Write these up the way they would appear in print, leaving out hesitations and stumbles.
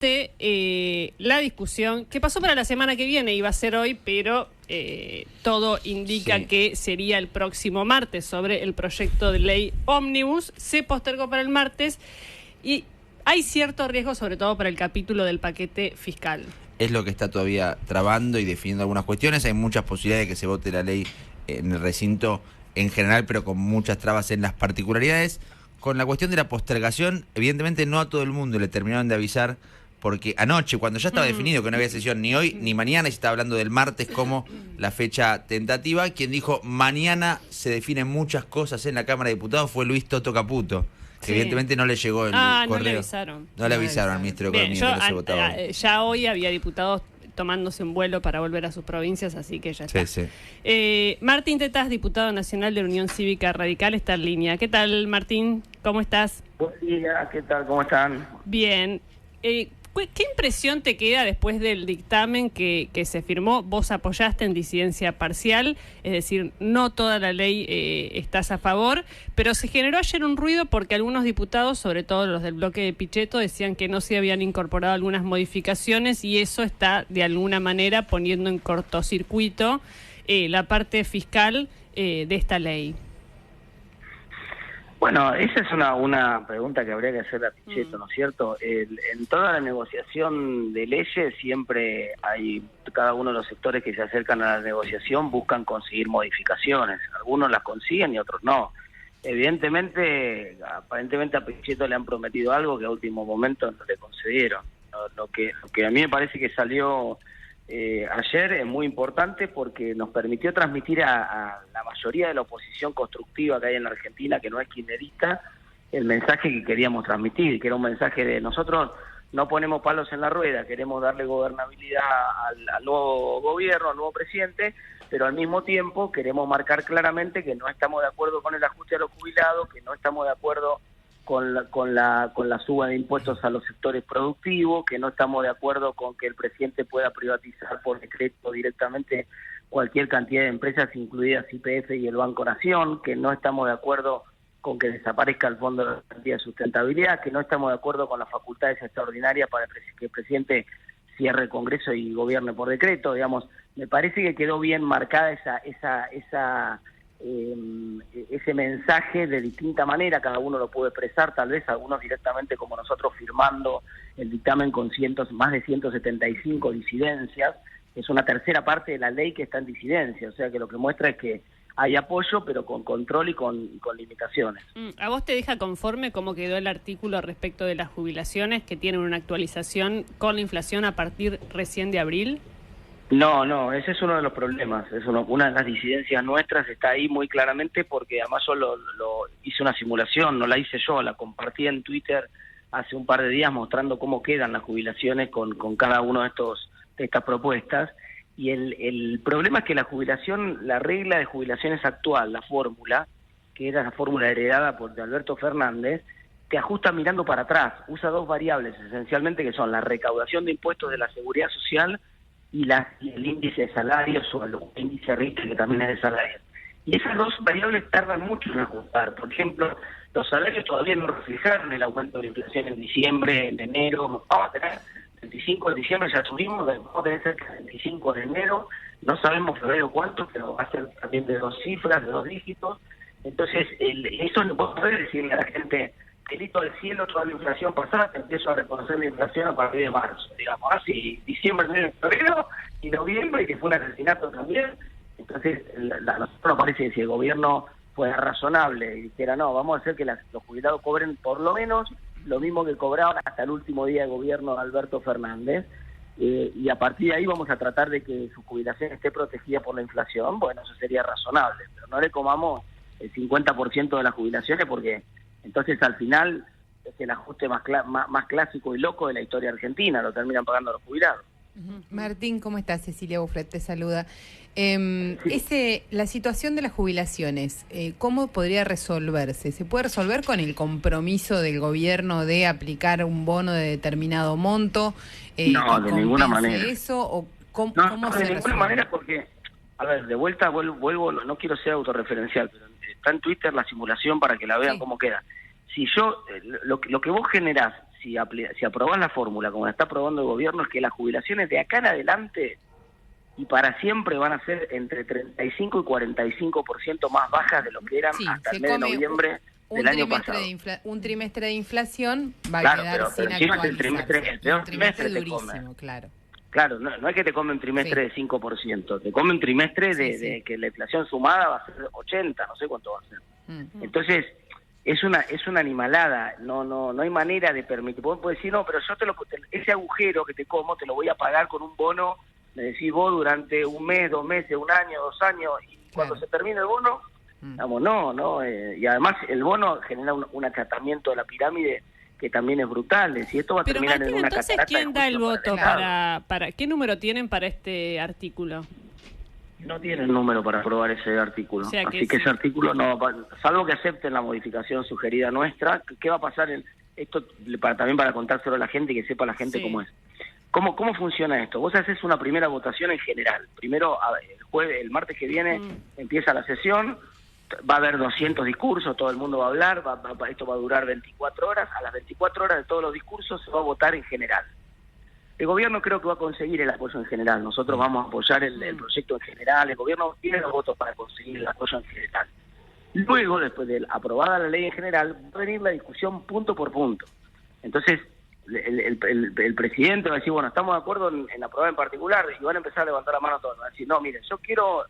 La discusión que pasó para la semana que viene, iba a ser hoy, pero todo indica que sería el próximo martes sobre el proyecto de ley Ómnibus. Se postergó para el martes y hay cierto riesgo, sobre todo para el capítulo del paquete fiscal. Es lo que está todavía trabando y definiendo algunas cuestiones. Hay muchas posibilidades de que se vote la ley en el recinto en general, pero con muchas trabas en las particularidades. Con la cuestión de la postergación, evidentemente no a todo el mundo le terminaron de avisar, porque anoche, cuando ya estaba definido que no había sesión ni hoy ni mañana, y se estaba hablando del martes como la fecha tentativa, quien dijo mañana se definen muchas cosas en la Cámara de Diputados fue Luis Toto Caputo, que evidentemente no le llegó el correo. No le avisaron. No le avisaron al ministro de Economía que no se votaba hoy. Ya hoy había diputados tomándose un vuelo para volver a sus provincias, así que ya está. Martín Tetaz, diputado nacional de la Unión Cívica Radical, está en línea. ¿Qué tal, Martín? ¿Cómo estás? Buen día, ¿qué tal? ¿Cómo están? Bien. ¿Qué impresión te queda después del dictamen que se firmó? Vos apoyaste en disidencia parcial, es decir, no toda la ley estás a favor, pero se generó ayer un ruido porque algunos diputados, sobre todo los del bloque de Pichetto, decían que no se habían incorporado algunas modificaciones y eso está de alguna manera poniendo en cortocircuito la parte fiscal de esta ley. Bueno, esa es una pregunta que habría que hacerle a Pichetto, ¿no es cierto? En toda la negociación de leyes siempre hay, cada uno de los sectores que se acercan a la negociación buscan conseguir modificaciones. Algunos las consiguen y otros no. Evidentemente, aparentemente a Pichetto le han prometido algo que a último momento no le concedieron. Lo que a mí me parece que salió ayer es muy importante porque nos permitió transmitir a la mayoría de la oposición constructiva que hay en la Argentina, que no es kirchnerista, el mensaje que queríamos transmitir, que era un mensaje de nosotros no ponemos palos en la rueda, queremos darle gobernabilidad al nuevo gobierno, al nuevo presidente, pero al mismo tiempo queremos marcar claramente que no estamos de acuerdo con el ajuste a los jubilados, que no estamos de acuerdo con la suba de impuestos a los sectores productivos, que no estamos de acuerdo con que el presidente pueda privatizar por decreto directamente cualquier cantidad de empresas, incluidas YPF y el Banco Nación, que no estamos de acuerdo con que desaparezca el Fondo de Garantía de Sustentabilidad, que no estamos de acuerdo con las facultades extraordinarias para que el presidente cierre el Congreso y gobierne por decreto. Digamos, me parece que quedó bien marcada ese mensaje de distinta manera, cada uno lo puede expresar, tal vez algunos directamente como nosotros firmando el dictamen con más de 175 disidencias, es una tercera parte de la ley que está en disidencia, o sea que lo que muestra es que hay apoyo pero con control y con limitaciones. ¿A vos te deja conforme cómo quedó el artículo respecto de las jubilaciones que tienen una actualización con la inflación a partir recién de abril? No, ese es uno de los problemas. Es una de las disidencias nuestras, está ahí muy claramente porque además yo lo hice una simulación, no la hice yo, la compartí en Twitter hace un par de días mostrando cómo quedan las jubilaciones con cada uno de estas propuestas. Y el problema es que la regla de jubilaciones actual, la fórmula, que era la fórmula heredada de Alberto Fernández, te ajusta mirando para atrás, usa dos variables esencialmente que son la recaudación de impuestos de la seguridad social y el índice de salarios o el índice RIT, que también es de salarios. Y esas dos variables tardan mucho en ajustar. Por ejemplo, los salarios todavía no reflejaron el aumento de la inflación en diciembre, en enero. Vamos a tener 25 de diciembre, ya subimos, vamos a tener cerca de 25 de enero. No sabemos febrero cuánto, pero va a ser también de dos cifras, de dos dígitos. Entonces, eso no puedo poder decirle a la gente, delito del cielo, toda la inflación pasada, te empiezo a reconocer la inflación a partir de marzo, digamos, así, diciembre, enero, febrero y noviembre, que fue un asesinato también. Entonces, a nosotros nos parece que si el gobierno fuera razonable y dijera, no, vamos a hacer que los jubilados cobren por lo menos lo mismo que cobraban hasta el último día de gobierno de Alberto Fernández, y a partir de ahí vamos a tratar de que su jubilación esté protegida por la inflación, bueno, eso sería razonable, pero no le comamos el 50% de las jubilaciones porque entonces al final es el ajuste más clásico y loco de la historia argentina, lo terminan pagando los jubilados. Martín, ¿cómo estás? Cecilia Buffret te saluda. La situación de las jubilaciones, ¿cómo podría resolverse? ¿Se puede resolver con el compromiso del gobierno de aplicar un bono de determinado monto? No, de ninguna manera. ¿Eso o cómo no, se de ninguna manera porque, a ver, de vuelta vuelvo, no quiero ser autorreferencial, pero está en Twitter la simulación para que la vean cómo queda. Si yo, lo que vos generás, si aprobás la fórmula como la está aprobando el gobierno, es que las jubilaciones de acá en adelante y para siempre van a ser entre 35 y 45% más bajas de lo que eran hasta el mes de noviembre del año pasado. Un trimestre de inflación va a claro, quedar sin actualizarse. El peor trimestre durísimo, claro. Claro, no es que te come un trimestre de 5%, te come un trimestre de que la inflación sumada va a ser 80, no sé cuánto va a ser. Entonces, es una animalada, no hay manera de permitir. Vos podés decir, no, pero yo ese agujero que te como te lo voy a pagar con un bono, me decís vos, durante un mes, 2 meses, 1 año, 2 años, y cuando se termine el bono, vamos, no, y además el bono genera un achatamiento de la pirámide que también es brutal. Si esto va a terminar Martín, en una entonces, catarata. ¿quién da el voto para qué número tienen para este artículo? No tienen número para aprobar ese artículo. O sea Así que ese artículo no va, salvo que acepten la modificación sugerida nuestra. ¿Qué va a pasar en esto? También para contárselo a la gente y que sepa la gente cómo es. ¿Cómo funciona esto? Vos haces una primera votación en general. Primero, el martes que viene empieza la sesión. Va a haber 200 discursos, todo el mundo va a hablar, esto va a durar 24 horas, a las 24 horas de todos los discursos se va a votar en general. El gobierno creo que va a conseguir el apoyo en general, nosotros vamos a apoyar el proyecto en general, el gobierno tiene los votos para conseguir el apoyo en general. Luego, después de aprobada la ley en general, va a venir la discusión punto por punto. Entonces, el presidente va a decir, bueno, estamos de acuerdo en aprobar en particular, y van a empezar a levantar la mano todos. Van a decir, no, miren, yo quiero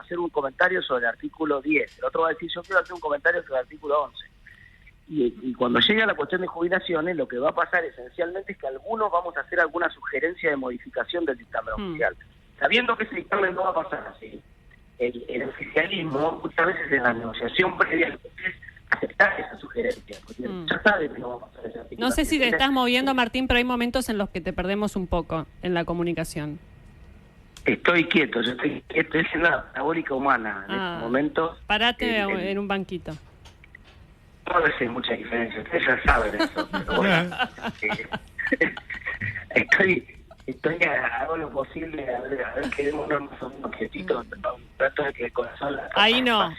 hacer un comentario sobre el artículo 10. El otro va a decir, yo quiero hacer un comentario sobre el artículo 11. Y cuando llegue a la cuestión de jubilaciones, lo que va a pasar esencialmente es que algunos vamos a hacer alguna sugerencia de modificación del dictamen oficial. Sabiendo que ese dictamen no va a pasar así. El oficialismo, muchas veces en la negociación previa, es aceptar esa sugerencia, porque ya sabe que no va a pasar ese artículo. No sé si te estás moviendo, Martín, pero hay momentos en los que te perdemos un poco en la comunicación. Estoy quieto, es una parabólica humana en este momento. Parate en un banquito. No debe ser mucha diferencia, ustedes ya saben eso, pero bueno, hago lo posible, a ver que demos unos quietitos, trato de que el corazón... Ahí no.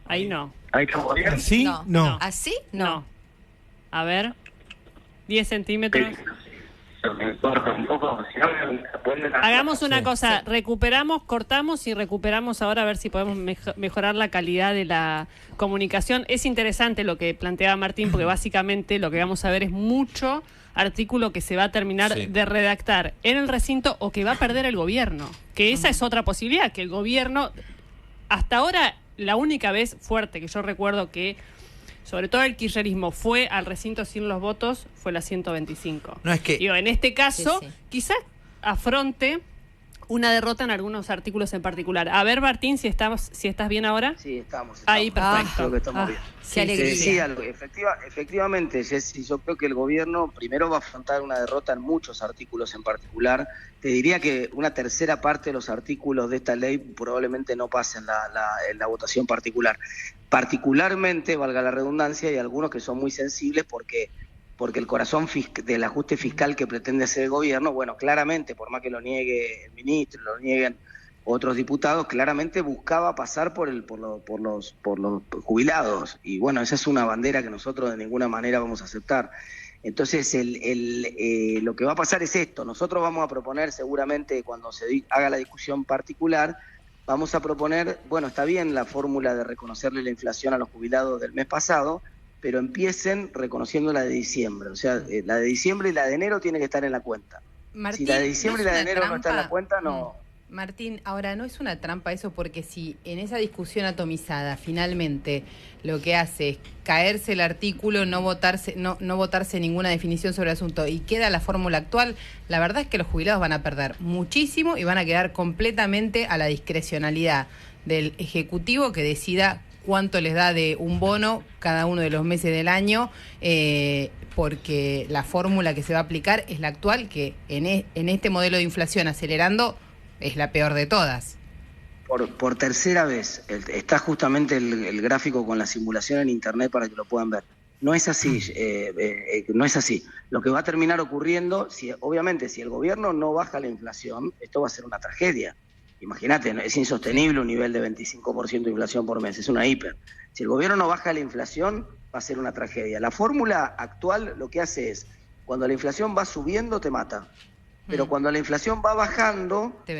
¿Ahí estamos bien? ¿Así? No. ¿Así? No. A ver, 10 centímetros. Hagamos una cosa, cortamos y recuperamos ahora a ver si podemos mejorar la calidad de la comunicación. Es interesante lo que planteaba Martín, porque básicamente lo que vamos a ver es mucho artículo que se va a terminar de redactar en el recinto o que va a perder el gobierno, que esa es otra posibilidad, que el gobierno, hasta ahora la única vez fuerte que yo recuerdo que sobre todo el kirchnerismo fue al recinto sin los votos, fue la 125. No, es que... Digo, en este caso, quizás afronte una derrota en algunos artículos en particular. A ver, Martín, si estás bien ahora. Sí, estamos. Ahí, perfecto. Creo que estamos bien. Qué alegría. Efectivamente, Jessy, yo creo que el gobierno primero va a afrontar una derrota en muchos artículos en particular. Te diría que una tercera parte de los artículos de esta ley probablemente no pasen en la votación particular. Particularmente, valga la redundancia, hay algunos que son muy sensibles porque el corazón del ajuste fiscal que pretende hacer el gobierno, bueno, claramente, por más que lo niegue el ministro, lo nieguen otros diputados, claramente buscaba pasar por los jubilados. Y bueno, esa es una bandera que nosotros de ninguna manera vamos a aceptar. Entonces, lo que va a pasar es esto. Nosotros vamos a proponer, seguramente, cuando se haga la discusión particular, vamos a proponer, bueno, está bien la fórmula de reconocerle la inflación a los jubilados del mes pasado, pero empiecen reconociendo la de diciembre. O sea, la de diciembre y la de enero tiene que estar en la cuenta. Martín, si la de diciembre y la de enero no está en la cuenta, no. Martín, ahora, ¿no es una trampa eso? Porque si en esa discusión atomizada finalmente lo que hace es caerse el artículo, no votarse ninguna definición sobre el asunto y queda la fórmula actual, la verdad es que los jubilados van a perder muchísimo y van a quedar completamente a la discrecionalidad del Ejecutivo que decida cuánto les da de un bono cada uno de los meses del año, porque la fórmula que se va a aplicar es la actual, que en este modelo de inflación acelerando es la peor de todas. Por tercera vez, está justamente el gráfico con la simulación en internet para que lo puedan ver. No es así, no es así. Lo que va a terminar ocurriendo, obviamente, si el gobierno no baja la inflación, esto va a ser una tragedia. Imagínate, es insostenible un nivel de 25% de inflación por mes, es una hiper. Si el gobierno no baja la inflación, va a ser una tragedia. La fórmula actual lo que hace es, cuando la inflación va subiendo, te mata. Pero cuando la inflación va bajando, te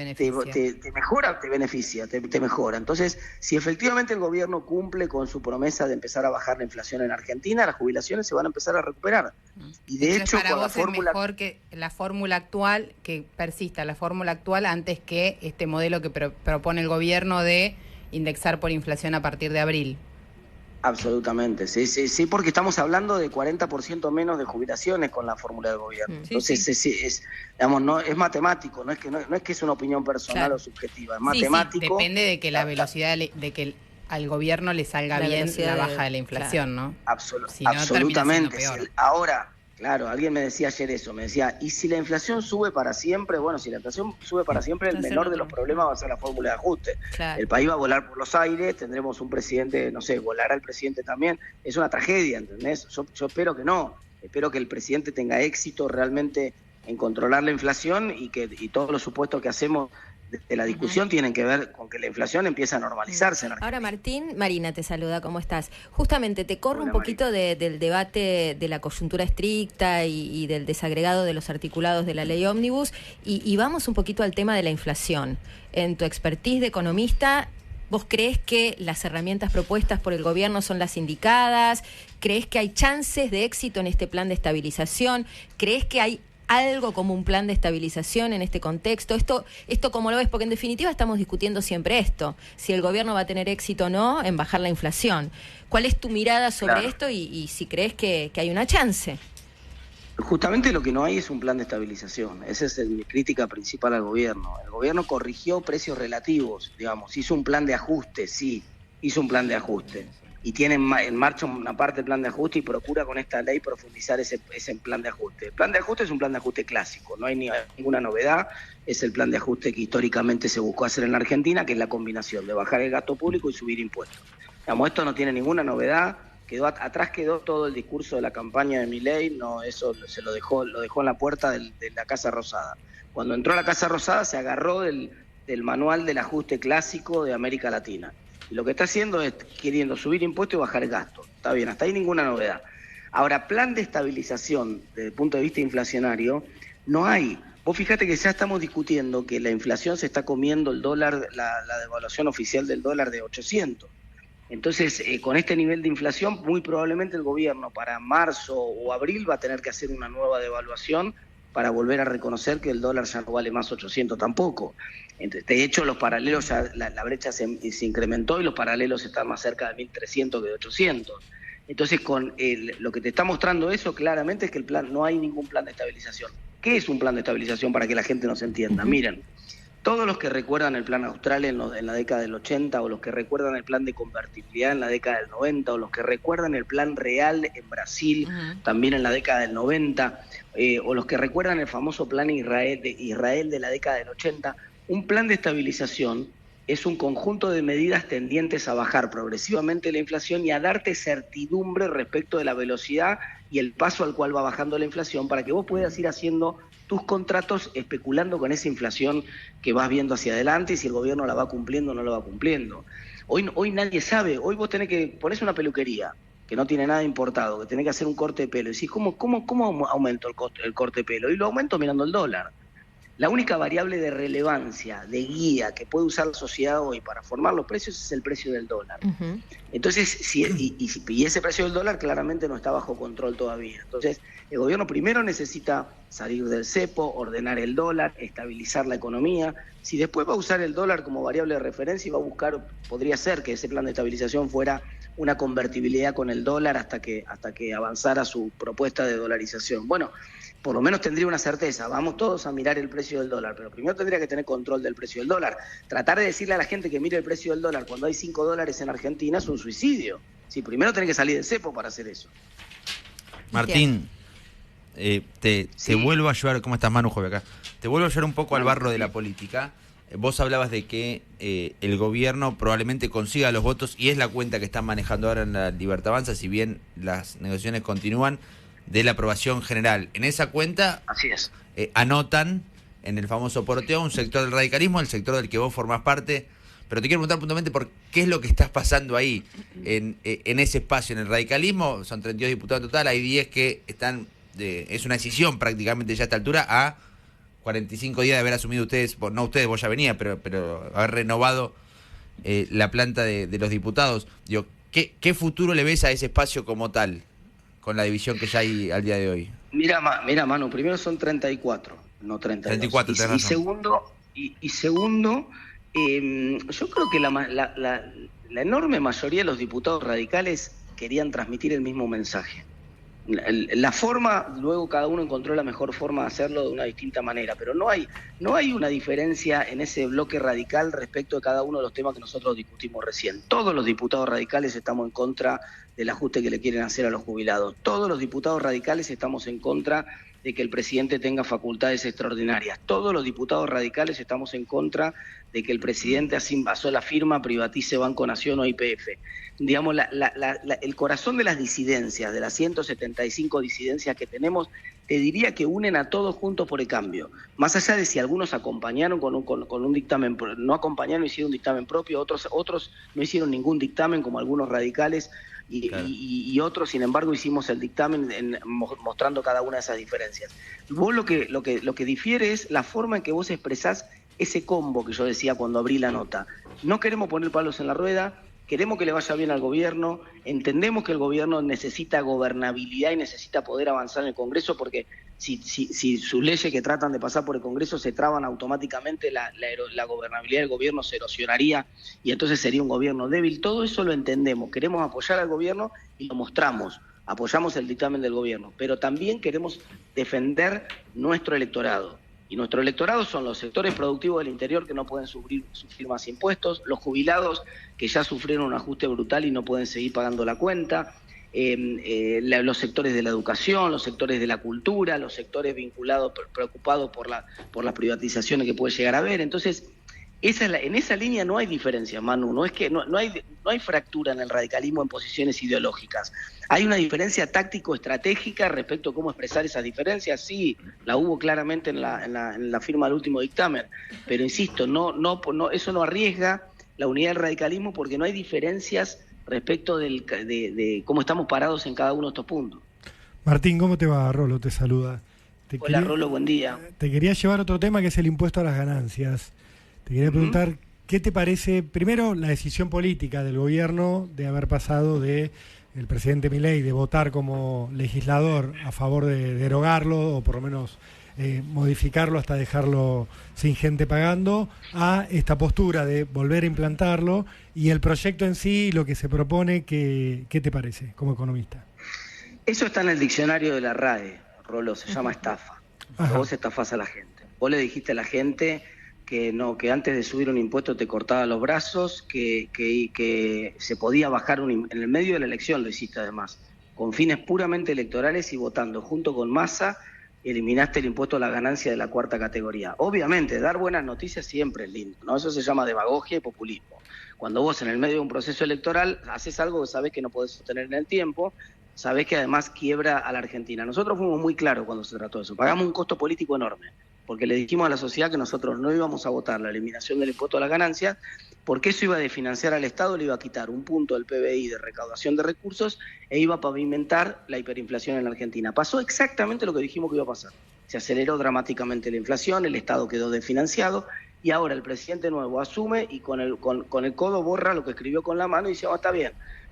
mejora, te beneficia, te mejora. Entonces, si efectivamente el gobierno cumple con su promesa de empezar a bajar la inflación en Argentina, las jubilaciones se van a empezar a recuperar. Y de hecho, para con la vos fórmula... es mejor que la fórmula actual, que persista la fórmula actual antes que este modelo que propone el gobierno de indexar por inflación a partir de abril. Absolutamente, sí, porque estamos hablando de 40% menos de jubilaciones con la fórmula del gobierno. Entonces, digamos, no es matemático, no es que es una opinión personal o subjetiva, es matemático. Depende de que la velocidad, de que al gobierno le salga bien la baja de la inflación, ¿no? Absolutamente. Si no, Ahora, claro, alguien me decía ayer eso, me decía, ¿y si la inflación sube para siempre? Bueno, si la inflación sube para siempre, el menor de los problemas va a ser la fórmula de ajuste. Claro. El país va a volar por los aires, tendremos un presidente, no sé, volará el presidente también. Es una tragedia, ¿entendés? Yo espero que no. Espero que el presidente tenga éxito realmente en controlar la inflación y todos los supuestos que hacemos de la discusión tienen que ver con que la inflación empiece a normalizarse en Argentina. Ahora, Martín, Marina te saluda, ¿cómo estás? Justamente te corro un poquito del debate de la coyuntura estricta y del desagregado de los articulados de la ley ómnibus y vamos un poquito al tema de la inflación. En tu expertise de economista, ¿vos crees que las herramientas propuestas por el gobierno son las indicadas? ¿Crees que hay chances de éxito en este plan de estabilización? ¿Crees que hay algo como un plan de estabilización en este contexto? Esto ¿cómo lo ves? Porque en definitiva estamos discutiendo siempre esto, si el gobierno va a tener éxito o no en bajar la inflación. ¿Cuál es tu mirada sobre esto y si crees que hay una chance? Justamente lo que no hay es un plan de estabilización. Esa es mi crítica principal al gobierno. El gobierno corrigió precios relativos, digamos, hizo un plan de ajuste, sí, hizo un plan de ajuste. Y tiene en marcha una parte del plan de ajuste y procura con esta ley profundizar ese plan de ajuste. El plan de ajuste es un plan de ajuste clásico, no hay ninguna novedad, es el plan de ajuste que históricamente se buscó hacer en la Argentina, que es la combinación de bajar el gasto público y subir impuestos. Digamos, esto no tiene ninguna novedad, atrás quedó todo el discurso de la campaña de Milei, no, eso lo dejó en la puerta de la Casa Rosada. Cuando entró a la Casa Rosada se agarró del manual del ajuste clásico de América Latina. Y lo que está haciendo es queriendo subir impuestos y bajar el gasto. Está bien, hasta ahí ninguna novedad. Ahora, plan de estabilización desde el punto de vista inflacionario, no hay. Vos fíjate que ya estamos discutiendo que la inflación se está comiendo el dólar, la devaluación oficial del dólar de 800. Entonces, con este nivel de inflación, muy probablemente el gobierno para marzo o abril va a tener que hacer una nueva devaluación para volver a reconocer que el dólar ya no vale más 800 tampoco. De hecho, los paralelos, ya la brecha se incrementó y los paralelos están más cerca de 1.300 que de 800. Entonces, con lo que te está mostrando eso claramente es que no hay ningún plan de estabilización. ¿Qué es un plan de estabilización para que la gente nos entienda? Miren, todos los que recuerdan el plan austral en la década del 80, o los que recuerdan el plan de convertibilidad en la década del 90, o los que recuerdan el plan real en Brasil también en la década del 90, o los que recuerdan el famoso plan Israel de la década del 80, un plan de estabilización es un conjunto de medidas tendientes a bajar progresivamente la inflación y a darte certidumbre respecto de la velocidad y el paso al cual va bajando la inflación para que vos puedas ir haciendo tus contratos especulando con esa inflación que vas viendo hacia adelante y si el gobierno la va cumpliendo o no la va cumpliendo. Hoy nadie sabe, hoy vos tenés que ponerse una peluquería que no tiene nada importado, que tenés que hacer un corte de pelo y decís, ¿cómo aumento el corte de pelo? Y lo aumento mirando el dólar. La única variable de relevancia, de guía que puede usar la sociedad hoy para formar los precios es el precio del dólar. Entonces, y ese precio del dólar claramente no está bajo control todavía. Entonces, el gobierno primero necesita salir del cepo, ordenar el dólar, estabilizar la economía. Si después va a usar el dólar como variable de referencia y va a buscar, podría ser que ese plan de estabilización fuera una convertibilidad con el dólar hasta que avanzara su propuesta de dolarización. Bueno, por lo menos tendría una certeza, vamos todos a mirar el precio del dólar, pero primero tendría que tener control del precio del dólar. Tratar de decirle a la gente que mire el precio del dólar cuando hay $5 en Argentina es un suicidio. Sí, primero tenés que salir del cepo para hacer eso. Martín, te vuelvo a llevar, ¿cómo estás, Manu, Joven, acá? Te vuelvo a llevar un poco al barro de la política. Vos hablabas de que el gobierno probablemente consiga los votos y es la cuenta que están manejando ahora en la Libertad Avanza, si bien las negociaciones continúan, de la aprobación general. En esa cuenta así es. Anotan en el famoso porteo, un sector del radicalismo, el sector del que vos formás parte. Pero te quiero preguntar puntualmente por qué es lo que está pasando ahí, en ese espacio, en el radicalismo. Son 32 diputados en total, hay 10 que están, es una decisión prácticamente ya a esta altura, a 45 días de haber asumido ustedes, no ustedes, vos ya venía, pero haber renovado la planta de los diputados. Digo, ¿qué futuro le ves a ese espacio como tal, con la división que ya hay al día de hoy? Mira, Manu, primero son 34, no 32. 34, tenés razón. Y segundo, yo creo que la enorme mayoría de los diputados radicales querían transmitir el mismo mensaje. La forma, luego cada uno encontró la mejor forma de hacerlo de una distinta manera, pero no hay una diferencia en ese bloque radical respecto de cada uno de los temas que nosotros discutimos recién. Todos los diputados radicales estamos en contra del ajuste que le quieren hacer a los jubilados. Todos los diputados radicales estamos en contra de que el presidente tenga facultades extraordinarias. Todos los diputados radicales estamos en contra de que el presidente, así a sola firma, privatice Banco Nación o YPF. Digamos, el corazón de las disidencias, de las 175 disidencias que tenemos, te diría que unen a todos juntos por el cambio. Más allá de si algunos acompañaron con un dictamen, no acompañaron, hicieron un dictamen propio, otros no hicieron ningún dictamen, como algunos radicales, y otros, sin embargo, hicimos el dictamen mostrando cada una de esas diferencias. Vos lo que difiere es la forma en que vos expresás ese combo que yo decía cuando abrí la nota. No queremos poner palos en la rueda, queremos que le vaya bien al gobierno, entendemos que el gobierno necesita gobernabilidad y necesita poder avanzar en el Congreso, porque si sus leyes que tratan de pasar por el Congreso se traban automáticamente, la gobernabilidad del gobierno se erosionaría y entonces sería un gobierno débil. Todo eso lo entendemos, queremos apoyar al gobierno y lo mostramos, apoyamos el dictamen del gobierno, pero también queremos defender nuestro electorado. Y nuestro electorado son los sectores productivos del interior que no pueden sufrir más impuestos, los jubilados que ya sufrieron un ajuste brutal y no pueden seguir pagando la cuenta, los sectores de la educación, los sectores de la cultura, los sectores vinculados, preocupados por las privatizaciones que puede llegar a haber. Entonces, en esa línea no hay diferencia, Manu, no hay fractura en el radicalismo en posiciones ideológicas. Hay una diferencia táctico-estratégica respecto a cómo expresar esas diferencias, sí, la hubo claramente en la firma del último dictamen, pero insisto, eso no arriesga la unidad del radicalismo porque no hay diferencias respecto de cómo estamos parados en cada uno de estos puntos. Martín, ¿cómo te va? Rolo te saluda. Hola, Rolo, buen día. Te quería llevar otro tema que es el impuesto a las ganancias. Te quería preguntar, ¿qué te parece, primero, la decisión política del gobierno de haber pasado de el presidente Milei de votar como legislador a favor de derogarlo o por lo menos modificarlo hasta dejarlo sin gente pagando, a esta postura de volver a implantarlo y el proyecto en sí, lo que se propone, ¿qué te parece como economista? Eso está en el diccionario de la RAE, Rolo, se llama estafa. Vos estafás a la gente. Vos le dijiste a la gente que antes de subir un impuesto te cortaba los brazos, que se podía bajar en el medio de la elección, lo hiciste además, con fines puramente electorales y votando junto con Massa, eliminaste el impuesto a la ganancia de la cuarta categoría. Obviamente, dar buenas noticias siempre es lindo, ¿no? Eso se llama demagogia y populismo. Cuando vos en el medio de un proceso electoral haces algo que sabés que no podés sostener en el tiempo, sabés que además quiebra a la Argentina. Nosotros fuimos muy claros cuando se trató de eso, pagamos un costo político enorme, porque le dijimos a la sociedad que nosotros no íbamos a votar la eliminación del impuesto a las ganancias, porque eso iba a desfinanciar al Estado, le iba a quitar un punto del PBI de recaudación de recursos e iba a pavimentar la hiperinflación en la Argentina. Pasó exactamente lo que dijimos que iba a pasar. Se aceleró dramáticamente la inflación, el Estado quedó desfinanciado y ahora el presidente nuevo asume y con el codo borra lo que escribió con la mano y dice, está bien,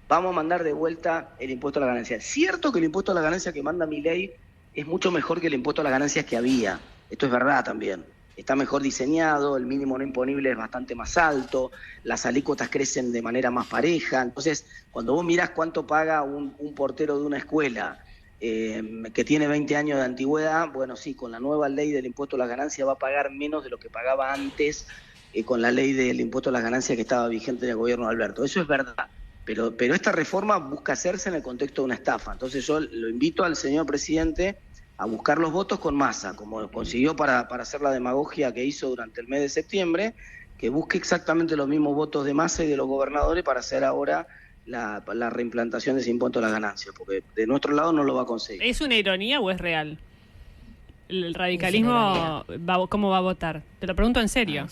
vamos a mandar de vuelta el impuesto a la ganancia. Cierto que el impuesto a la ganancia que manda Milei es mucho mejor que el impuesto a las ganancias que había. Esto es verdad también. Está mejor diseñado, el mínimo no imponible es bastante más alto, las alícuotas crecen de manera más pareja. Entonces, cuando vos mirás cuánto paga un portero de una escuela que tiene 20 años de antigüedad, bueno, sí, con la nueva ley del impuesto a las ganancias va a pagar menos de lo que pagaba antes con la ley del impuesto a las ganancias que estaba vigente en el gobierno de Alberto. Eso es verdad. Pero esta reforma busca hacerse en el contexto de una estafa. Entonces yo lo invito al señor presidente a buscar los votos con Massa, como consiguió para hacer la demagogia que hizo durante el mes de septiembre, que busque exactamente los mismos votos de Massa y de los gobernadores para hacer ahora la reimplantación de ese impuesto a las ganancias, porque de nuestro lado no lo va a conseguir. ¿Es una ironía o es real? el radicalismo cómo va a votar. Te lo pregunto en serio.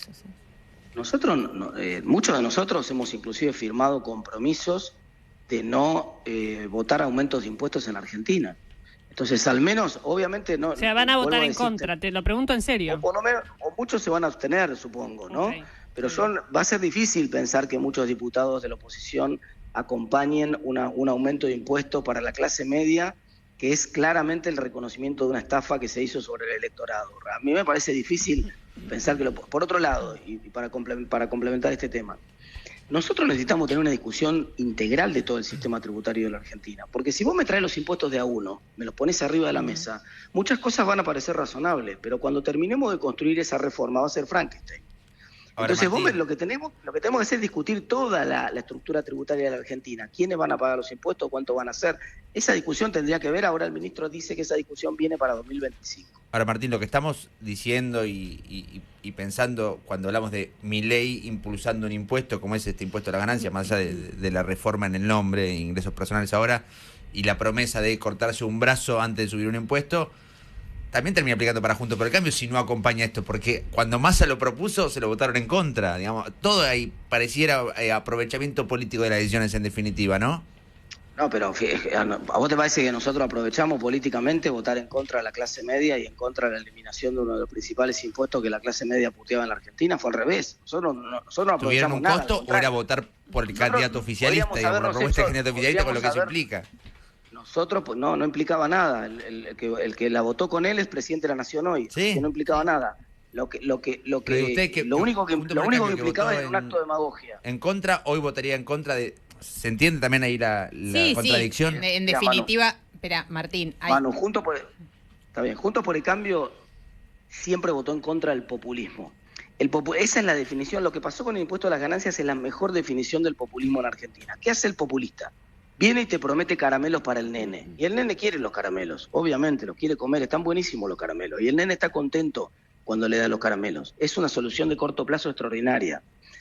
Nosotros, muchos de nosotros hemos inclusive firmado compromisos de no votar aumentos de impuestos en Argentina. Entonces, al menos, obviamente no. O sea, van a votar en contra, te lo pregunto en serio. O por lo menos, o muchos se van a abstener, supongo, ¿no? Okay. Pero va a ser difícil pensar que muchos diputados de la oposición acompañen un aumento de impuestos para la clase media, que es claramente el reconocimiento de una estafa que se hizo sobre el electorado. A mí me parece difícil pensar que Por otro lado, y para complementar este tema, nosotros necesitamos tener una discusión integral de todo el sistema tributario de la Argentina, porque si vos me traes los impuestos de a uno, me los pones arriba de la mesa, muchas cosas van a parecer razonables, pero cuando terminemos de construir esa reforma va a ser Frankenstein. Ahora, Entonces, Martín, lo que tenemos que hacer es discutir toda la estructura tributaria de la Argentina. ¿Quiénes van a pagar los impuestos? ¿Cuánto van a hacer? Esa discusión tendría que ver. Ahora el ministro dice que esa discusión viene para 2025. Ahora, Martín, lo que estamos diciendo y pensando cuando hablamos de Milei impulsando un impuesto, como es este impuesto a la ganancia, más allá de la reforma en el nombre, ingresos personales ahora, y la promesa de cortarse un brazo antes de subir un impuesto, también termina aplicando para Juntos por el Cambio si no acompaña esto, porque cuando Massa lo propuso se lo votaron en contra, digamos, todo ahí pareciera aprovechamiento político de las decisiones en definitiva, ¿no? No, pero ¿a vos te parece que nosotros aprovechamos políticamente votar en contra de la clase media y en contra de la eliminación de uno de los principales impuestos que la clase media puteaba en la Argentina? Fue al revés. Nosotros no aprovechamos ¿Tuvieron un nada, costo o era votar por el candidato oficialista, digamos, la propuesta del candidato oficialista con lo que eso implica? Nosotros, pues no implicaba nada. El que la votó con él es presidente de la Nación hoy, ¿sí? Que no implicaba nada. Lo único que implicaba era un acto de demagogia. En contra, hoy votaría en contra de. ¿Se entiende también ahí la contradicción? Sí. En definitiva, espera, Martín. Manu, Juntos por el Cambio siempre votó en contra del populismo. Esa es la definición. Lo que pasó con el impuesto a las ganancias es la mejor definición del populismo en Argentina. ¿Qué hace el populista? Viene y te promete caramelos para el nene. Y el nene quiere los caramelos, obviamente, los quiere comer, están buenísimos los caramelos. Y el nene está contento cuando le da los caramelos. Es una solución de corto plazo extraordinaria.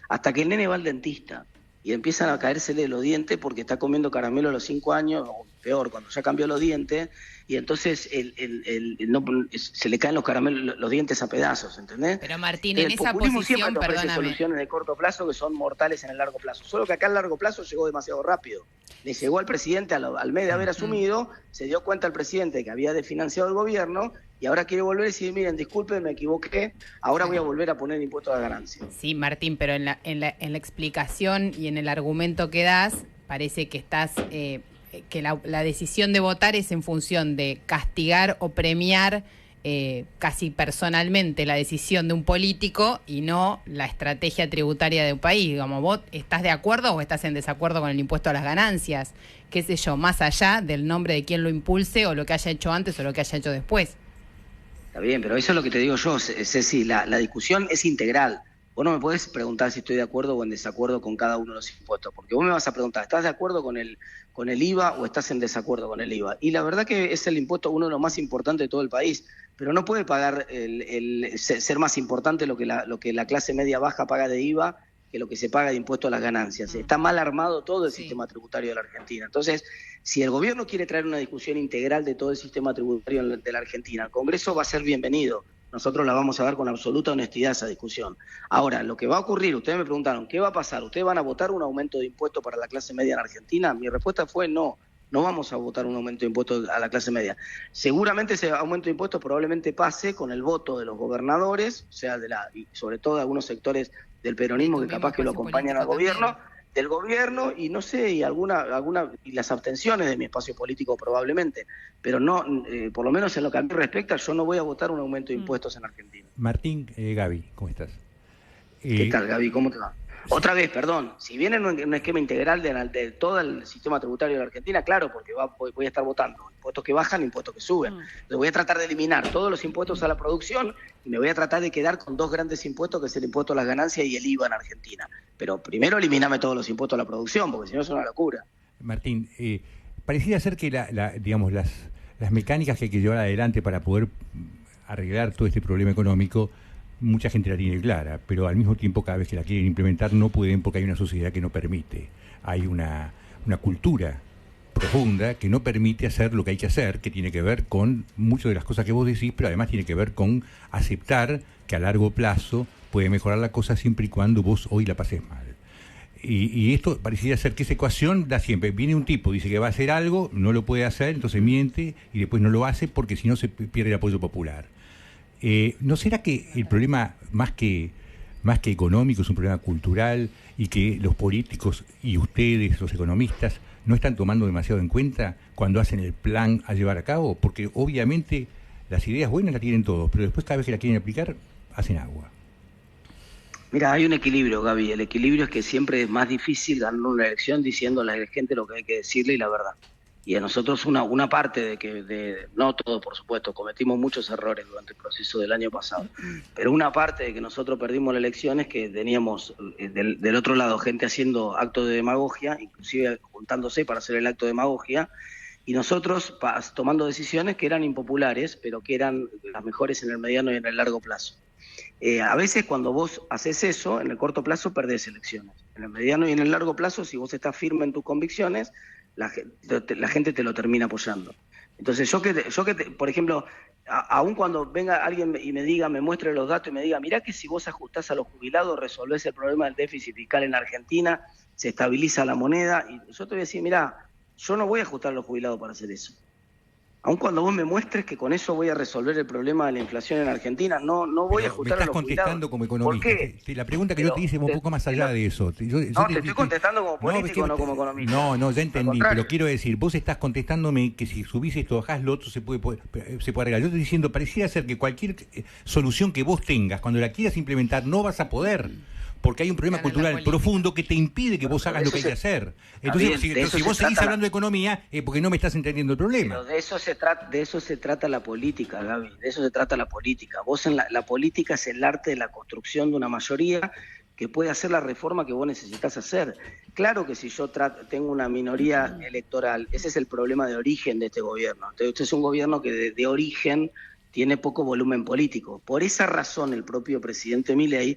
Hasta que el nene va al dentista y empiezan a caérsele los dientes porque está comiendo caramelo a los 5 años, o peor, cuando ya cambió los dientes, y entonces se le caen los caramelos, los dientes a pedazos, ¿entendés? Pero Martín, en esa populismo siempre posición, te ofrece perdóname. soluciones de corto plazo que son mortales en el largo plazo. Solo que acá el largo plazo llegó demasiado rápido. Le llegó al presidente al mes de haber asumido, se dio cuenta el presidente que había desfinanciado el gobierno y ahora quiere volver y decir, miren, disculpen, me equivoqué, ahora voy a volver a poner impuestos a la ganancia. Sí, Martín, pero en la explicación y en el argumento que das, parece que estás que la decisión de votar es en función de castigar o premiar casi personalmente la decisión de un político y no la estrategia tributaria de un país. Digamos, ¿vos estás de acuerdo o estás en desacuerdo con el impuesto a las ganancias? Qué sé yo, más allá del nombre de quien lo impulse o lo que haya hecho antes o lo que haya hecho después. Está bien, pero eso es lo que te digo yo, Ceci, la discusión es integral. Vos no me podés preguntar si estoy de acuerdo o en desacuerdo con cada uno de los impuestos, porque vos me vas a preguntar, ¿estás de acuerdo con el IVA o estás en desacuerdo con el IVA? Y la verdad que es el impuesto uno de los más importantes de todo el país, pero no puede pagar ser más importante lo que la clase media baja paga de IVA que lo que se paga de impuesto a las ganancias. Está mal armado todo el sistema tributario de la Argentina. Entonces, si el gobierno quiere traer una discusión integral de todo el sistema tributario de la Argentina, el Congreso va a ser bienvenido. Nosotros la vamos a dar con absoluta honestidad esa discusión. Ahora, lo que va a ocurrir, ustedes me preguntaron, ¿qué va a pasar? ¿Ustedes van a votar un aumento de impuestos para la clase media en Argentina? Mi respuesta fue no vamos a votar un aumento de impuestos a la clase media. Seguramente ese aumento de impuestos probablemente pase con el voto de los gobernadores, o sea, y sobre todo de algunos sectores del peronismo que capaz que lo acompañan al gobierno, del gobierno y no sé, y y las abstenciones de mi espacio político probablemente, pero no, por lo menos en lo que a mí respecta, yo no voy a votar un aumento de impuestos en Argentina. Martín, Gaby, ¿cómo estás? ¿Qué tal, Gaby? ¿Cómo te va? Otra vez, perdón, si viene en un esquema integral de todo el sistema tributario de la Argentina, claro, porque voy a estar votando impuestos que bajan, impuestos que suben. Entonces voy a tratar de eliminar todos los impuestos a la producción y me voy a tratar de quedar con dos grandes impuestos, que es el impuesto a las ganancias y el IVA en Argentina. Pero primero eliminame todos los impuestos a la producción, porque si no es una locura. Martín, pareciera ser que digamos las mecánicas que hay que llevar adelante para poder arreglar todo este problema económico, mucha gente la tiene clara, pero al mismo tiempo cada vez que la quieren implementar no pueden porque hay una sociedad que no permite. Hay una cultura profunda que no permite hacer lo que hay que hacer, que tiene que ver con muchas de las cosas que vos decís, pero además tiene que ver con aceptar que a largo plazo puede mejorar la cosa siempre y cuando vos hoy la pases mal. Y esto parecería ser que esa ecuación da siempre. Viene un tipo, dice que va a hacer algo, no lo puede hacer, entonces miente y después no lo hace porque si no se pierde el apoyo popular. ¿No será que el problema más que económico es un problema cultural y que los políticos y ustedes, los economistas, no están tomando demasiado en cuenta cuando hacen el plan a llevar a cabo? Porque obviamente las ideas buenas las tienen todos, pero después cada vez que la quieren aplicar, hacen agua. Mira, hay un equilibrio, Gaby. El equilibrio es que siempre es más difícil ganar una elección diciéndole a la gente lo que hay que decirle y la verdad. Y a nosotros una parte no todo, por supuesto, cometimos muchos errores durante el proceso del año pasado, pero una parte de que nosotros perdimos la elección es que teníamos del otro lado gente haciendo actos de demagogia, inclusive juntándose para hacer el acto de demagogia, y nosotros tomando decisiones que eran impopulares, pero que eran las mejores en el mediano y en el largo plazo. A veces cuando vos haces eso, en el corto plazo perdés elecciones. En el mediano y en el largo plazo, si vos estás firme en tus convicciones, la gente te lo termina apoyando. Entonces por ejemplo, aun cuando venga alguien y me muestre los datos y me diga, mirá que si vos ajustás a los jubilados resolvés el problema del déficit fiscal en Argentina, se estabiliza la moneda, y yo te voy a decir, mirá, yo no voy a ajustar a los jubilados para hacer eso. Aun cuando vos me muestres que con eso voy a resolver el problema de la inflación en Argentina, no voy a ajustar a los jubilados. Me estás contestando como economista. La pregunta que yo te hice va un poco más allá de eso. Te estoy contestando como político, no como economista. No, ya entendí, pero quiero decir, vos estás contestándome que si subís esto, bajás lo otro, se puede arreglar. Yo estoy diciendo, pareciera ser que cualquier solución que vos tengas, cuando la quieras implementar, no vas a poder. Porque hay un problema cultural profundo que te impide que vos hagas lo que hay que hacer. Entonces, si vos seguís hablando de economía, es porque no me estás entendiendo el problema. Pero de eso se trata la política, Gaby. De eso se trata la política. Vos la política es el arte de la construcción de una mayoría que puede hacer la reforma que vos necesitas hacer. Claro que si yo tengo una minoría electoral, ese es el problema de origen de este gobierno. Este es un gobierno que de origen tiene poco volumen político. Por esa razón el propio presidente Milei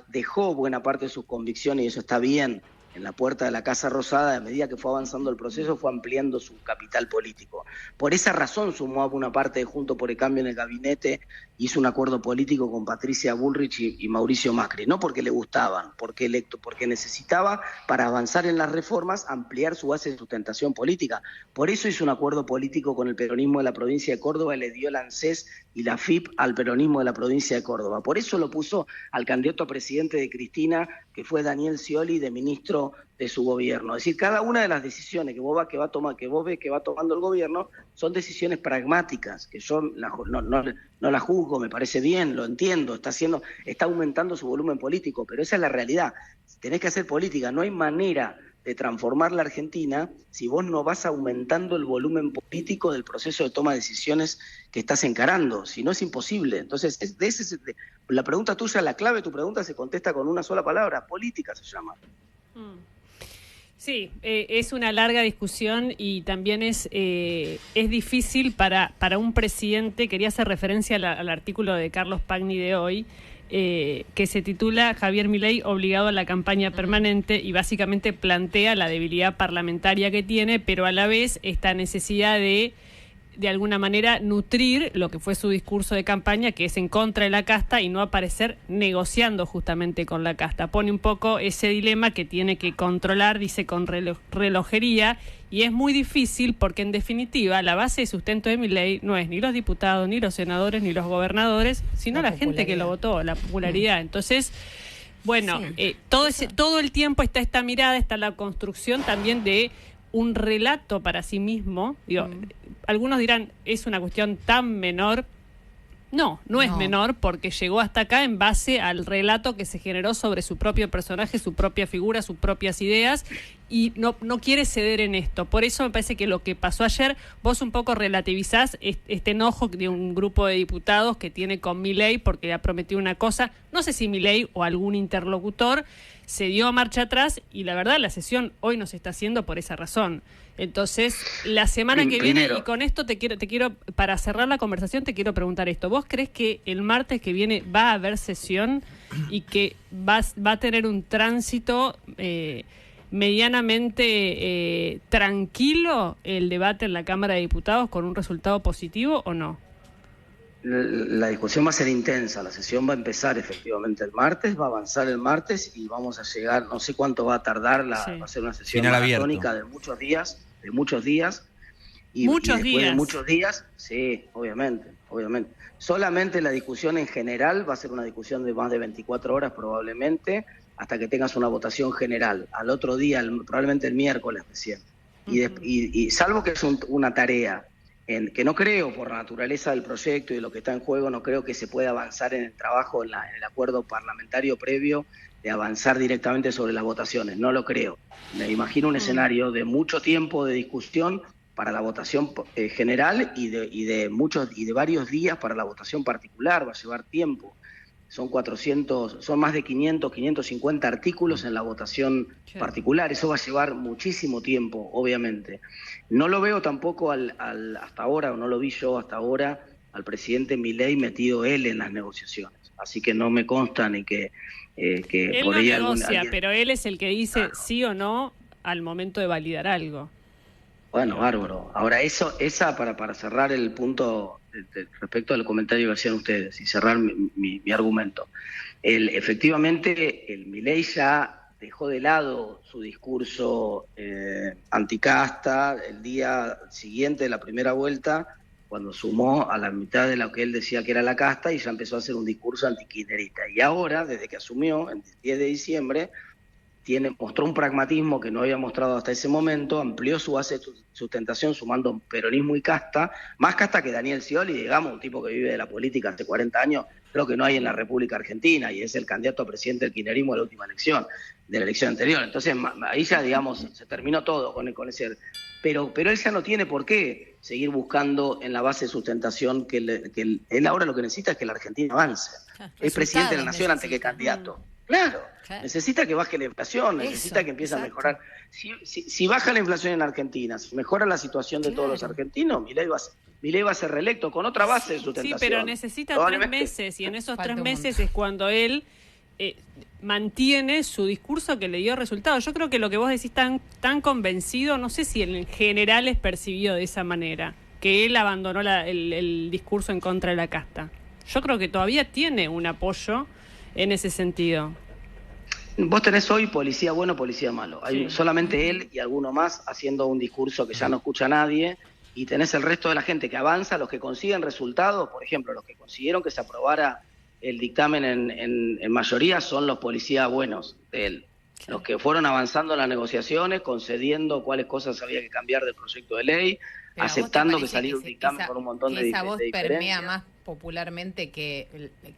dejó buena parte de sus convicciones, y eso está bien, en la puerta de la Casa Rosada. A medida que fue avanzando el proceso, fue ampliando su capital político. Por esa razón sumó a una parte de Juntos por el Cambio en el gabinete, hizo un acuerdo político con Patricia Bullrich y Mauricio Macri, no porque le gustaban, porque necesitaba, para avanzar en las reformas, ampliar su base de sustentación política. Por eso hizo un acuerdo político con el peronismo de la provincia de Córdoba y le dio el ANSES y la FIP al peronismo de la provincia de Córdoba. Por eso lo puso al candidato a presidente de Cristina, que fue Daniel Scioli, de ministro de su gobierno. Es decir, cada una de las decisiones que vos ves que va tomando el gobierno son decisiones pragmáticas, que yo no las juzgo, me parece bien, lo entiendo, está aumentando su volumen político, pero esa es la realidad. Tenés que hacer política, no hay manera de transformar la Argentina si vos no vas aumentando el volumen político del proceso de toma de decisiones que estás encarando, si no es imposible. Entonces, la pregunta tuya, la clave de tu pregunta se contesta con una sola palabra, política se llama. Sí, es una larga discusión y también es difícil para un presidente. Quería hacer referencia al artículo de Carlos Pagni de hoy, que se titula Javier Milei obligado a la campaña permanente, y básicamente plantea la debilidad parlamentaria que tiene, pero a la vez esta necesidad de alguna manera nutrir lo que fue su discurso de campaña, que es en contra de la casta, y no aparecer negociando justamente con la casta. Pone un poco ese dilema que tiene que controlar, dice, con relojería, y es muy difícil porque en definitiva la base de sustento de Milei no es ni los diputados, ni los senadores, ni los gobernadores, sino la gente que lo votó, la popularidad. Entonces, bueno, sí. Todo el tiempo está esta mirada, está la construcción también de un relato para sí mismo. Algunos dirán, es una cuestión tan menor. No es menor, porque llegó hasta acá en base al relato que se generó sobre su propio personaje, su propia figura, sus propias ideas, y no quiere ceder en esto. Por eso me parece que lo que pasó ayer, vos un poco relativizás este enojo de un grupo de diputados que tiene con Milei porque le ha prometido una cosa. No sé si Milei o algún interlocutor se dio marcha atrás, y la verdad la sesión hoy no se está haciendo por esa razón. Entonces, la semana que viene, y con esto te quiero, para cerrar la conversación, te quiero preguntar esto. ¿Vos crees que el martes que viene va a haber sesión y que va a tener un tránsito medianamente tranquilo el debate en la Cámara de Diputados con un resultado positivo o no? La discusión va a ser intensa, la sesión va a empezar efectivamente el martes, va a avanzar el martes y vamos a llegar, no sé cuánto va a tardar, va a ser una sesión maratónica de muchos días. Y muchos días. De muchos días, sí, obviamente. Solamente la discusión en general va a ser una discusión de más de 24 horas probablemente, hasta que tengas una votación general. Al otro día, probablemente el miércoles recién. Y salvo que es una tarea que no creo, por la naturaleza del proyecto y de lo que está en juego, no creo que se pueda avanzar en el trabajo, en el acuerdo parlamentario previo, de avanzar directamente sobre las votaciones. No lo creo. Me imagino un escenario de mucho tiempo de discusión para la votación general y de varios días para la votación particular. Va a llevar tiempo. Son más de 550 artículos en la votación particular. Eso va a llevar muchísimo tiempo, obviamente. No lo veo tampoco hasta ahora, o no lo vi yo hasta ahora, al presidente Milei metido él en las negociaciones. Así que no me consta ni que él por no ahí negocia, pero él es el que dice sí o no al momento de validar algo. Bueno, bárbaro. Ahora, esa para cerrar el punto respecto al comentario que hacían ustedes y cerrar mi argumento. Efectivamente, el Milei ya dejó de lado su discurso anticasta el día siguiente de la primera vuelta, cuando sumó a la mitad de lo que él decía que era la casta, y ya empezó a hacer un discurso antikirchnerista. Y ahora, desde que asumió, el 10 de diciembre, mostró un pragmatismo que no había mostrado hasta ese momento, amplió su base de sustentación sumando peronismo y casta, más casta que Daniel Scioli, digamos, un tipo que vive de la política hace 40 años, creo que no hay en la República Argentina, y es el candidato a presidente del kirchnerismo de la última elección, de la elección anterior. Entonces ahí ya, digamos, se terminó todo con ese... Pero él ya no tiene por qué seguir buscando en la base de sustentación que él ahora lo que necesita es que la Argentina avance. Es presidente de la nación antes que candidato. Claro, necesita que baje la inflación, necesita que empiece a mejorar. Si baja la inflación en Argentina, si mejora la situación de todos los argentinos, Milei va a ser reelecto con otra base de sustentación. Sí, pero necesita 3 meses, y en esos 3 meses es cuando él mantiene su discurso que le dio resultados. Yo creo que lo que vos decís tan convencido, no sé si en general es percibido de esa manera, que él abandonó el discurso en contra de la casta. Yo creo que todavía tiene un apoyo en ese sentido. Vos tenés hoy policía bueno, policía malo. Hay solamente él y alguno más haciendo un discurso que ya no escucha a nadie, y tenés el resto de la gente que avanza, los que consiguen resultados. Por ejemplo, los que consiguieron que se aprobara el dictamen en mayoría son los policías buenos de él. Los que fueron avanzando en las negociaciones, concediendo cuáles cosas había que cambiar del proyecto de ley, pero aceptando que saliera un dictamen con un montón de diferencias. ¿Esa voz permea más popularmente que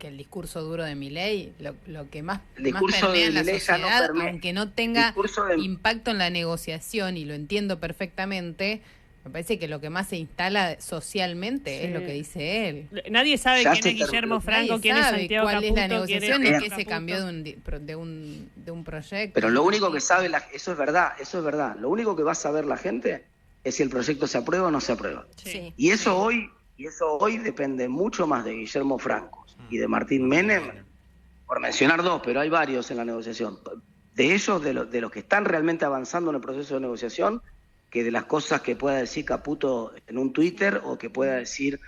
el discurso duro de Milei? Lo que más permea en la sociedad, aunque no tenga impacto en la negociación, y lo entiendo perfectamente, me parece que lo que más se instala socialmente es lo que dice él. Nadie sabe quién es Guillermo Franco, quién es Santiago cuál Caputo, es la negociación, ni qué se cambió de un proyecto. Pero lo único que sabe, eso es verdad, lo único que va a saber la gente es si el proyecto se aprueba o no se aprueba. Sí. Y eso hoy depende mucho más de Guillermo Franco y de Martín Menem, por mencionar dos, pero hay varios en la negociación. De ellos, de los que están realmente avanzando en el proceso de negociación, que de las cosas que pueda decir Caputo en un Twitter, o que pueda decir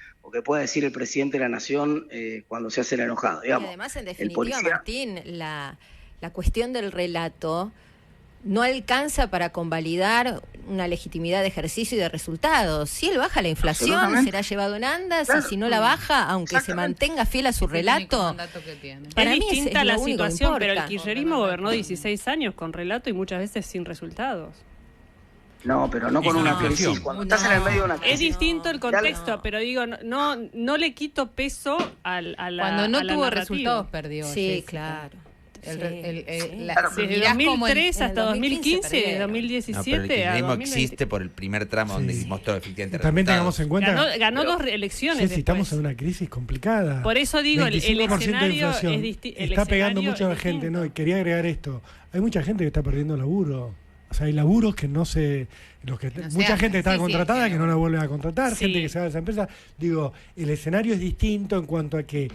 el presidente de la Nación cuando se hace el enojado, digamos. Y además, en definitiva, Martín, la cuestión del relato no alcanza para convalidar una legitimidad de ejercicio y de resultados. Si él baja la inflación, será llevado en andas, y si no la baja, aunque se mantenga fiel a su relato, para mí es distinta la situación, pero el kirchnerismo gobernó 16 años con relato y muchas veces sin resultados. No, pero no con una crisis. Cuando estás en el medio de una crisis. Es distinto el contexto, pero digo, no le quito peso a la Cuando no tuvo narrativa. Resultados, perdió. Sí, claro. Desde 2003 hasta 2015, de 2017 no, pero el kirchnerismo a existe por el primer tramo donde mostró efectivamente también resultados. tengamos en cuenta ganó 2 elecciones sí, estamos en una crisis complicada. Por eso digo, el escenario es distinto. Está pegando mucha gente, ¿no? Y quería agregar esto, hay mucha gente que está perdiendo laburo. O sea, hay laburos que mucha gente está contratada que no la vuelven a contratar, gente que se va de esa empresa. Digo, el escenario es distinto en cuanto a que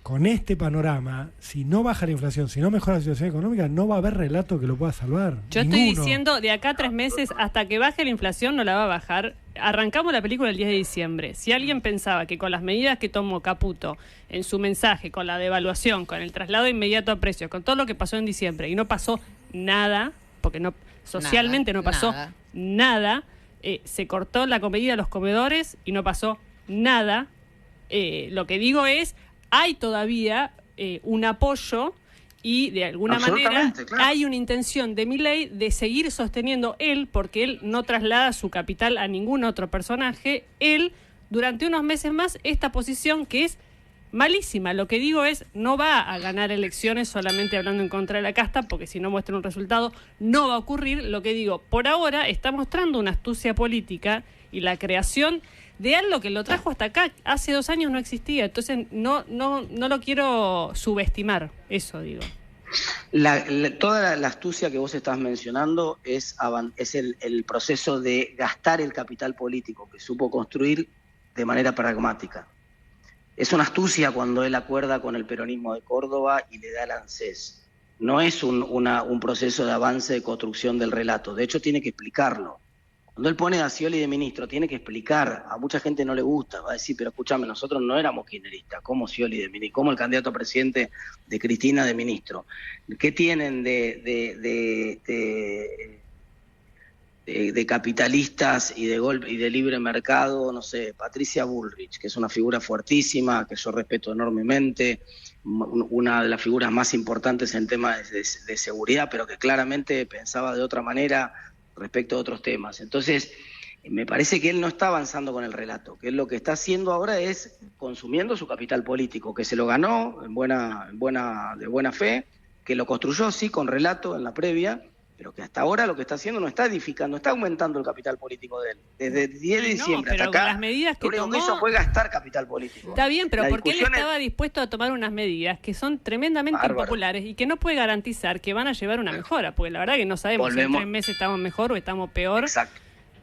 con este panorama, si no baja la inflación, si no mejora la situación económica, no va a haber relato que lo pueda salvar. Yo estoy diciendo, de acá a 3 meses, hasta que baje la inflación, no la va a bajar. Arrancamos la película el 10 de diciembre. Si alguien pensaba que con las medidas que tomó Caputo en su mensaje, con la devaluación, con el traslado inmediato a precios, con todo lo que pasó en diciembre, y no pasó nada, porque no socialmente no pasó nada, se cortó la comida a los comedores y no pasó nada. Lo que digo es, hay todavía un apoyo y de alguna manera hay una intención de Milei de seguir sosteniendo él, porque él no traslada su capital a ningún otro personaje, él durante unos meses más esta posición que es malísima. Lo que digo es, no va a ganar elecciones solamente hablando en contra de la casta, porque si no muestra un resultado no va a ocurrir. Lo que digo, por ahora está mostrando una astucia política y la creación de algo que lo trajo hasta acá. Hace 2 años no existía, entonces no lo quiero subestimar, eso digo. Toda la astucia que vos estás mencionando es el proceso de gastar el capital político que supo construir de manera pragmática. Es una astucia cuando él acuerda con el peronismo de Córdoba y le da el ANSES. No es un proceso de avance de construcción del relato, de hecho tiene que explicarlo. Cuando él pone a Scioli de ministro, tiene que explicar. A mucha gente no le gusta, va a decir, pero escúchame, nosotros no éramos kirchneristas, ¿cómo Scioli de ministro? ¿Cómo el candidato a presidente de Cristina de ministro? ¿Qué tienen de capitalistas y de libre mercado? No sé, Patricia Bullrich, que es una figura fuertísima, que yo respeto enormemente, una de las figuras más importantes en temas de seguridad, pero que claramente pensaba de otra manera respecto a otros temas. Entonces, me parece que él no está avanzando con el relato, que él lo que está haciendo ahora es consumiendo su capital político, que se lo ganó de buena fe, que lo construyó sí con relato en la previa, pero que hasta ahora lo que está haciendo no está edificando, no está aumentando el capital político de él. Desde el 10 de diciembre hasta acá, las medidas que lo único tomó, que hizo fue gastar capital político. Está bien, pero porque él estaba dispuesto a tomar unas medidas que son tremendamente impopulares y que no puede garantizar que van a llevar una mejora, porque la verdad que no sabemos si en 3 meses estamos mejor o estamos peor. Exacto.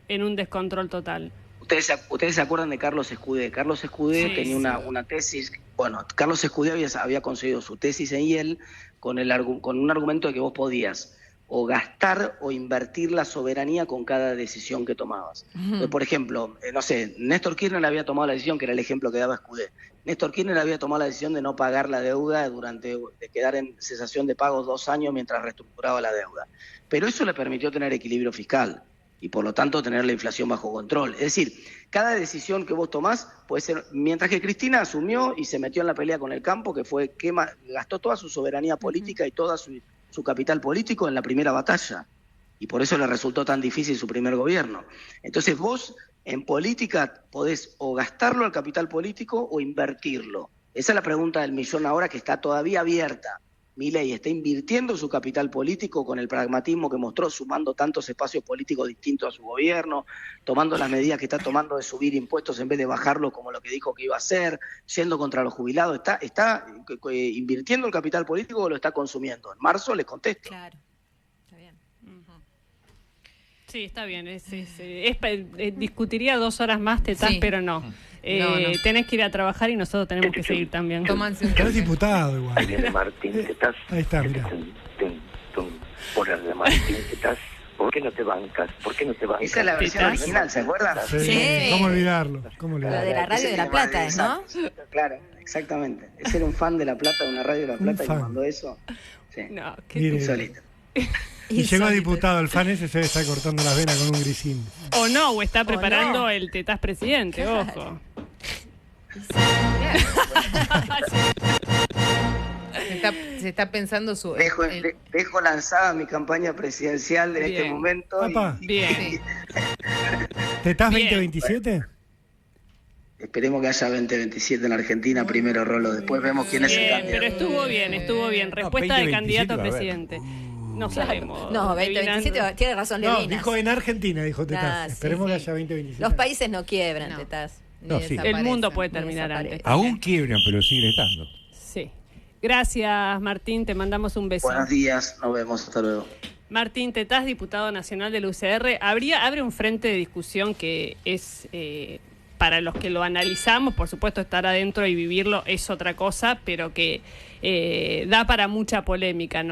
En un descontrol total. Ustedes se acuerdan de Carlos Escudé. Carlos Escudé tenía una tesis. Bueno, Carlos Escudé había conseguido su tesis en Yale con un argumento de que vos podías o gastar o invertir la soberanía con cada decisión que tomabas. Entonces, por ejemplo, no sé, Néstor Kirchner había tomado la decisión, que era el ejemplo que daba Escudé. Néstor Kirchner había tomado la decisión de no pagar la deuda de quedar en cesación de pagos 2 años mientras reestructuraba la deuda. Pero eso le permitió tener equilibrio fiscal y por lo tanto tener la inflación bajo control. Es decir, cada decisión que vos tomás puede ser, mientras que Cristina asumió y se metió en la pelea con el campo, que fue que gastó toda su soberanía política y toda su capital político en la primera batalla, y por eso le resultó tan difícil su primer gobierno. Entonces vos en política podés o gastarlo al capital político o invertirlo. Esa es la pregunta del millón ahora, que está todavía abierta. Milei está invirtiendo su capital político con el pragmatismo que mostró, sumando tantos espacios políticos distintos a su gobierno, tomando las medidas que está tomando de subir impuestos en vez de bajarlo como lo que dijo que iba a hacer, yendo contra los jubilados. ¿Está invirtiendo el capital político o lo está consumiendo? En marzo les contesto. Claro, está bien. Sí, está bien. Discutiría 2 horas más, Tetaz, pero no. Tenés que ir a trabajar y nosotros tenemos que seguir también. Es diputado igual. Ahí viene Martín Tetaz. Ahí está, mira. Por el de Martín Tetaz. ¿Por qué no te bancas? Esa es la versión original, ¿se acuerdan? Sí. ¿Cómo olvidarlo? Lo de la radio de La Plata, ¿no? Claro, exactamente. Ese era un fan de La Plata, de una radio de La Plata, y mandó eso. Sí. No, insólito. Y llegó diputado, el fan ese se debe estar cortando las venas con un grisín. O está preparando el Tetaz presidente, ojo. Se está pensando su... Dejo lanzada mi campaña presidencial en este momento. Bien. ¿Tetaz 2027? Esperemos que haya 2027 en Argentina, primero Rolo, después vemos quién es el candidato. Pero estuvo bien. Respuesta de candidato a presidente. No sabemos. No, 2027 tiene razón Levina. No, dijo en Argentina, dijo Tetaz. Esperemos que haya 2027. Los países no quiebran, Tetaz. El mundo puede terminar antes. Aún quiebran, pero siguen estando. Sí. Gracias, Martín, te mandamos un beso. Buenos días, nos vemos, hasta luego. Martín Tetaz, diputado nacional del UCR. Abre un frente de discusión que es para los que lo analizamos, por supuesto estar adentro y vivirlo es otra cosa, pero que da para mucha polémica, ¿no?